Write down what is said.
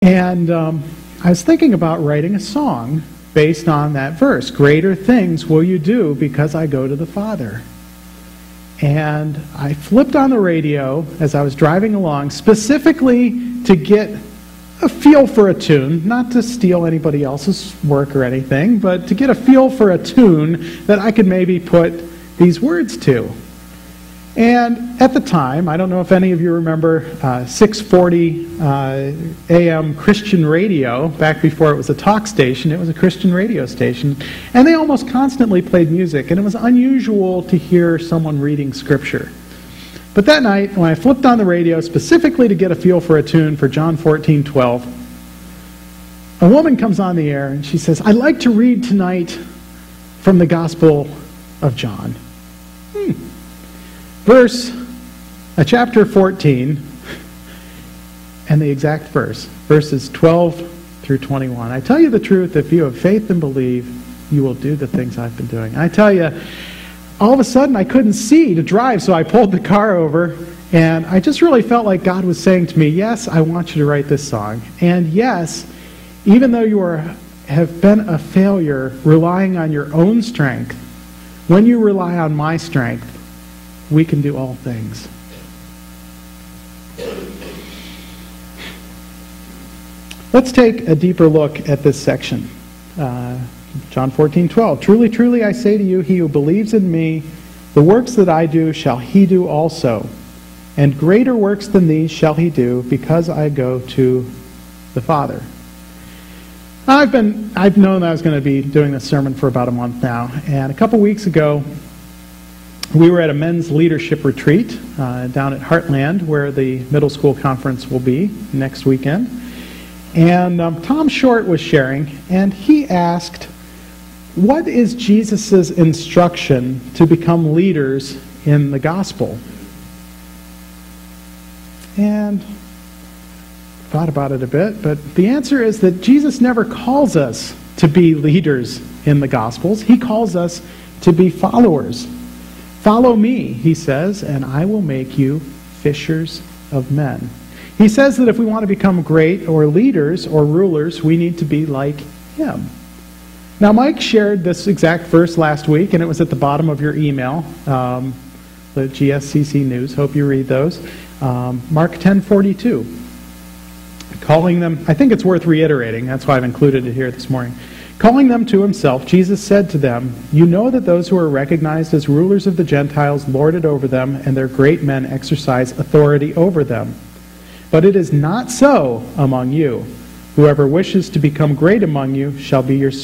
And I was thinking about writing a song based on that verse. Greater things will you do because I go to the Father. And I flipped on the radio as I was driving along, specifically to get a feel for a tune, not to steal anybody else's work or anything, but to get a feel for a tune that I could maybe put these words to. And at the time, I don't know if any of you remember 640 AM Christian radio, back before it was a talk station. It was a Christian radio station. And they almost constantly played music, and it was unusual to hear someone reading Scripture. But that night, when I flipped on the radio specifically to get a feel for a tune for John 14:12, a woman comes on the air and she says, "I'd like to read tonight from the Gospel of John." Chapter 14, and the exact verse, verses 12 through 21. I tell you the truth, if you have faith and believe, you will do the things I've been doing. And I tell you, all of a sudden I couldn't see to drive, so I pulled the car over, and I just really felt like God was saying to me, yes, I want you to write this song. And yes, even though you have been a failure relying on your own strength, when you rely on my strength, we can do all things. Let's take a deeper look at this section. John 14:12. Truly, truly, I say to you, he who believes in me, the works that I do shall he do also. And greater works than these shall he do, because I go to the Father. I've known that I was going to be doing this sermon for about a month now. And a couple weeks ago, we were at a men's leadership retreat down at Heartland, where the middle school conference will be next weekend. And Tom Short was sharing, and he asked, what is Jesus' instruction to become leaders in the gospel? And thought about it a bit, but the answer is that Jesus never calls us to be leaders in the gospels. He calls us to be followers. Follow me, he says, and I will make you fishers of men. He says that if we want to become great or leaders or rulers, we need to be like him. Now, Mike shared this exact verse last week, and it was at the bottom of your email, the GSCC News. Hope you read those. Mark 10:42. Calling them, I think it's worth reiterating, that's why I've included it here this morning. Calling them to himself, Jesus said to them, you know that those who are recognized as rulers of the Gentiles lord it over them, and their great men exercise authority over them. But it is not so among you. Whoever wishes to become great among you shall be your